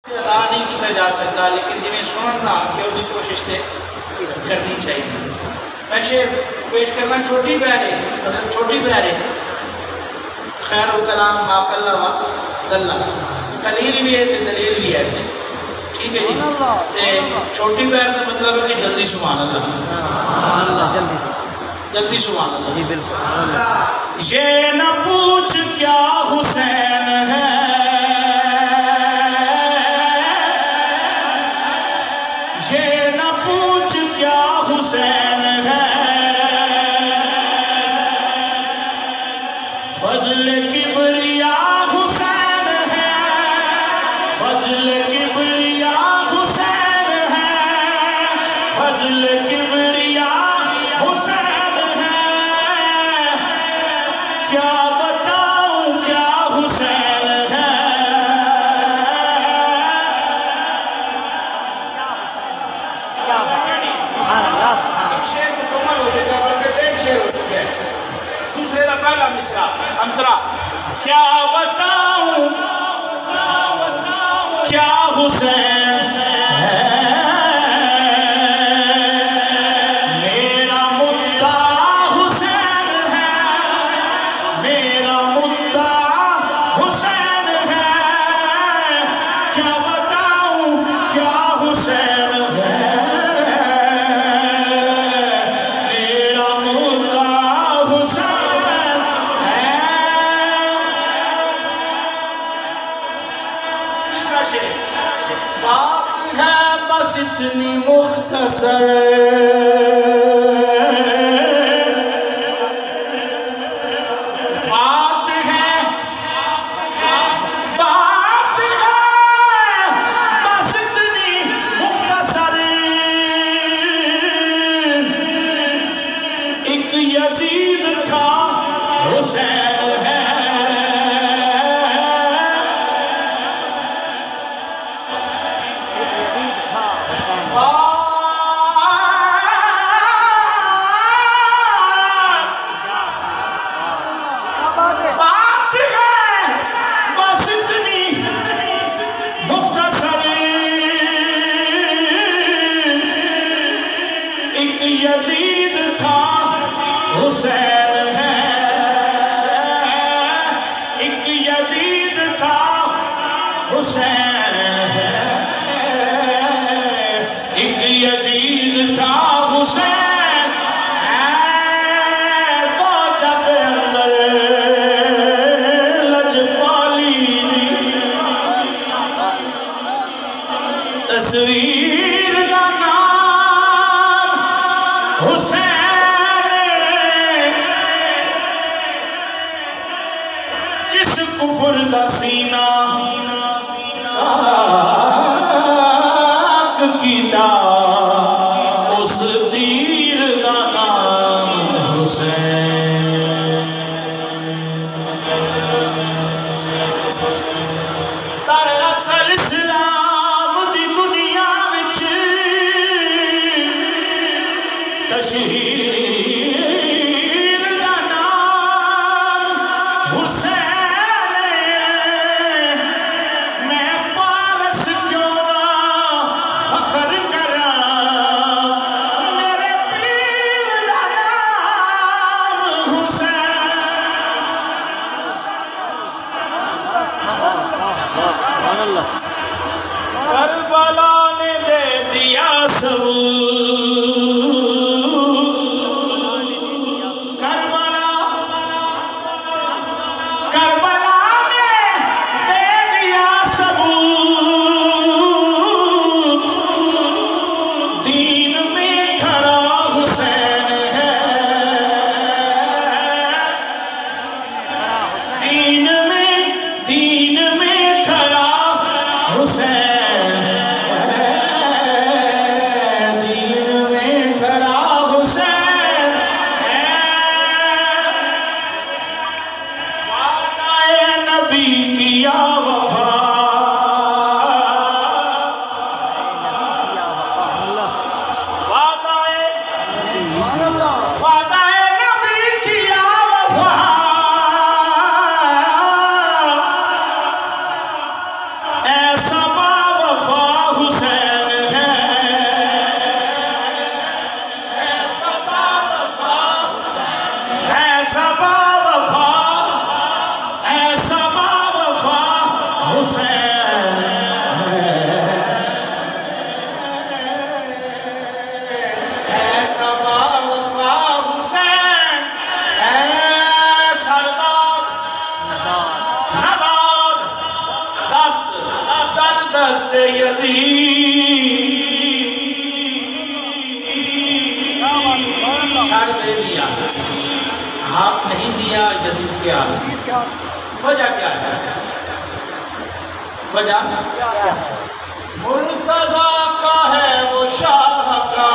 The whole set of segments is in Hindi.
अदा नहीं किया जा सकता, लेकिन जिमें सुनना कि वो कोशिश करनी चाहिए। मैं शेर पेश करना छोटी प्यारे हज़रत छोटी प्यारे खैरुल कलाम मा क़ल्ल व दल्ला, कलील भी है तो दलील भी है, ठीक है जी। तो छोटी प्यार का मतलब है कि जल्दी सुभान अल्लाह, जल्दी सुभान अल्लाह जी बिल्कुल। ये न पूछ क्या हुसैन है, ये न पूछ क्या हुसैन है, फजल किबरिया हुसैन है, फजल किबरिया हुसैन है, फजल किबरिया हुसैन है, क्या बताऊं क्या हुसैन है। शेर मुकम्मल हो जाएगा, बल्कि 1.5 शेर हो चुके हैं। दूसरे का पहला मिसरा अंतरा, क्या बताऊं क्या हुसैन है, मेरा मुद्दा हुसैन है, मेरा मुद्दा हुसैन है, क्या बताऊं क्या हुसैन है, मेरा मुद्दा हुसैन है। तीसरा शेर, बात है बस इतनी मुख्तसर, बात है बस इतनी मुख्तसर, एक यजीद था हुसैन है, बात है बस इतनी मुख्तसर, एक यजीद था हुसैन है, एक यजीद था हुसैन है, एक यजीद था हुसैन है, तो जब अंदर लजपाली तस्वीर का नाम हुसैन, जिस कुफर का सीना खाक कीता, उस तीर का नाम हुसैन। दरअसल इस्लाम दी दुनिया विच दस्त यजीद सर दे दिया, हाथ नहीं दिया यजीद के हाथ में। वजह क्या है? वजह मुर्तजा का है वो शाहकार,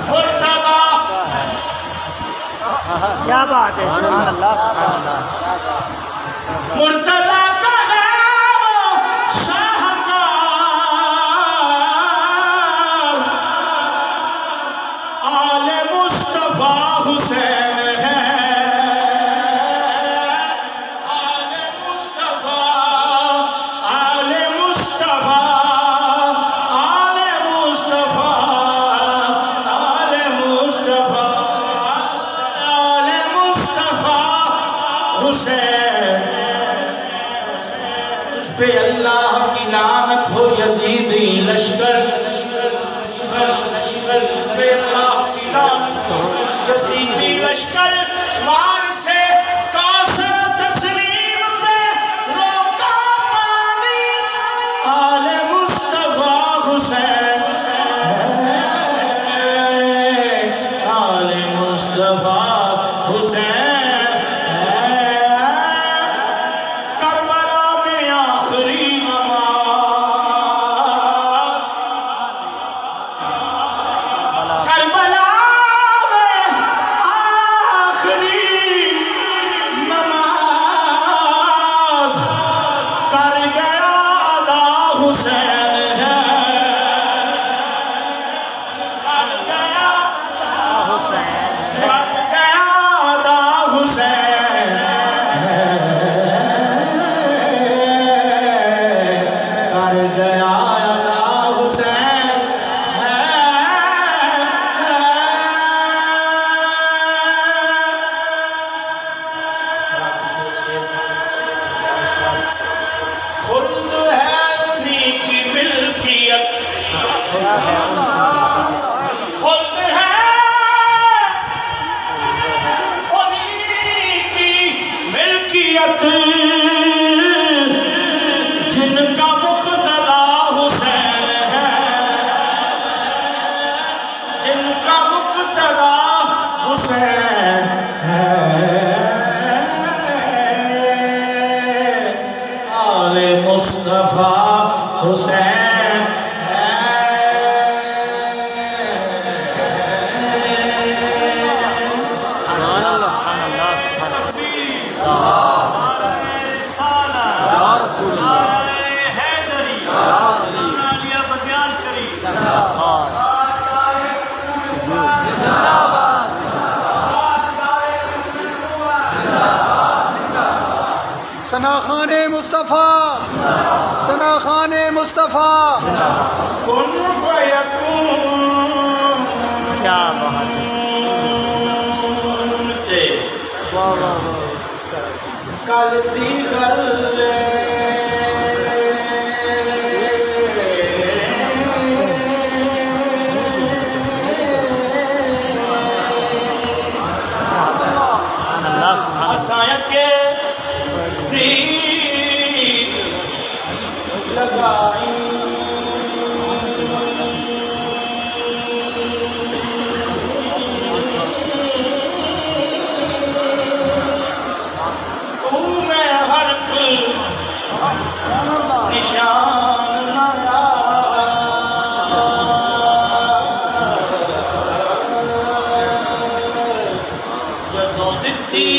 मुर्तजा क्या बात है, सुभान अल्लाह सुभान अल्लाह। मुर्तजा का है वो शाहकार, आले मुस्तफा हुसैन है, आले मुस्तफा, आले मुस्तफा, आले मुस्तफा, आले मुस्तफा, आले मुस्तफा हुसैन। तुझ पे अल्लाह की लानत हो यजीदी लश्कर, लश्कर पे अल्लाह की लानत हो यजीदी लश्कर। वार से कासर तस्लीम पे रोका पानी, आले मुस्तफा हुसैन, आले मुस्तफा हुसैन। करबला में आखिरी नमाज, करबला में आखिरी नमाज कर गया अदा हुसैन है, कर गया अदा हुसैन, कर गया अदा हुसैन। खुल्द है उन्हीं की मिल्कियत, खुल्द है उन्हीं की मिल्कियत, जिनका मुक्तदा हुसैन है, जिनका मुक्तदा हुसैन है, आले मुस्तफा हुसैन है। सुभान अल्लाह सुभान अल्लाह सुभान अल्लाह। या रसूल अल्लाह, सनाखाने मुस्तफ़ा, सनाखाने मुस्तफ़ा। कुन फयकून, क्या बात है, वाह वाह वाह। कल दी गल असाया के प्रीत लगाई, तू में हर्फ निशान लाया, जदों दित्ती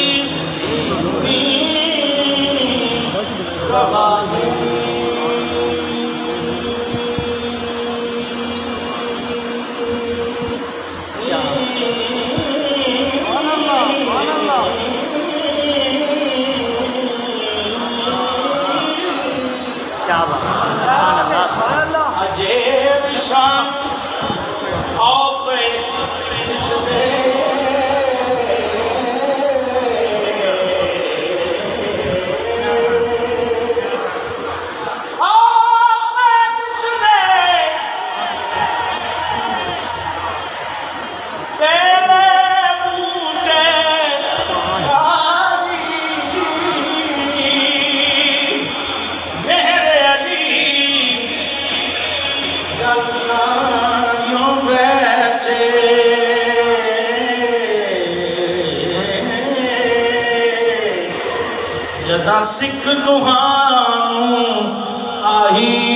क्या बात है, सुभान अल्लाह सुभान अल्लाह। अजय विशान आप इसमें जरा सिख दुहानू आही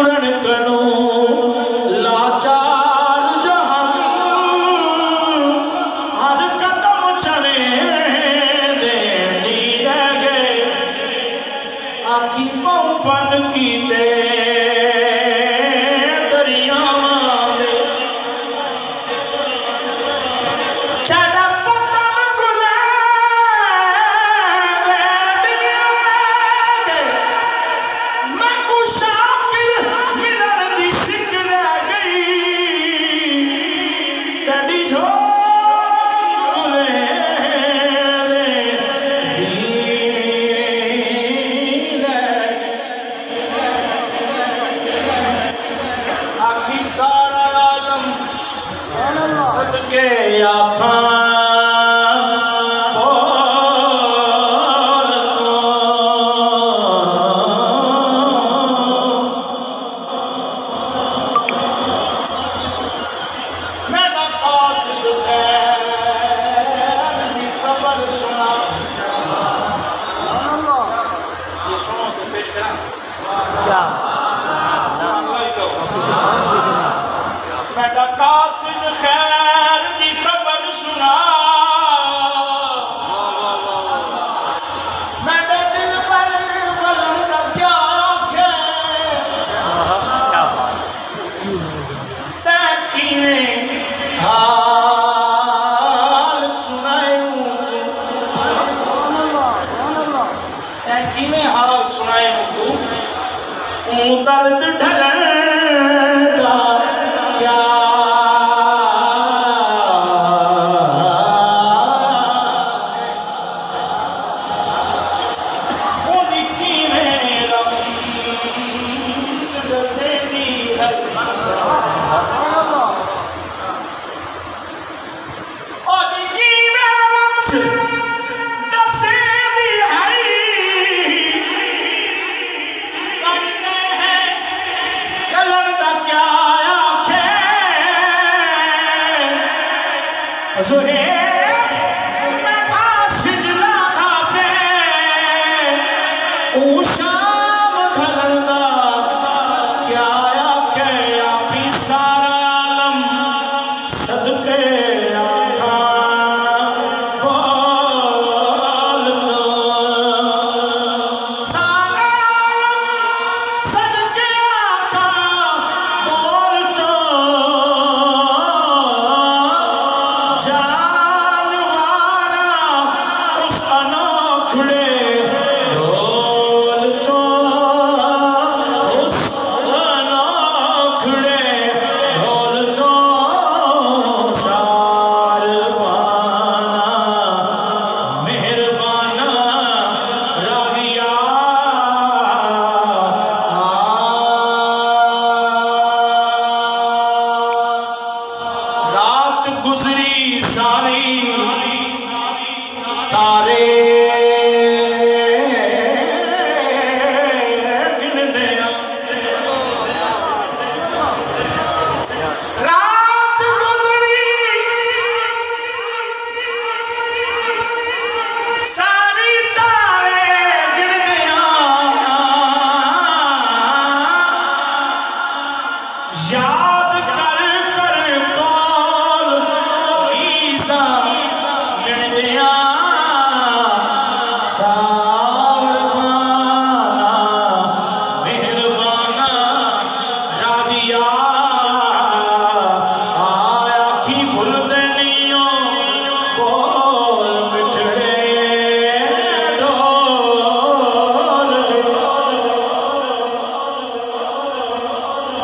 टुरन कनो लाचार जहान हर कदम चले दे रह गए आखी पाँव बंद कीते दर्द ढलन का क्या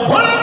What?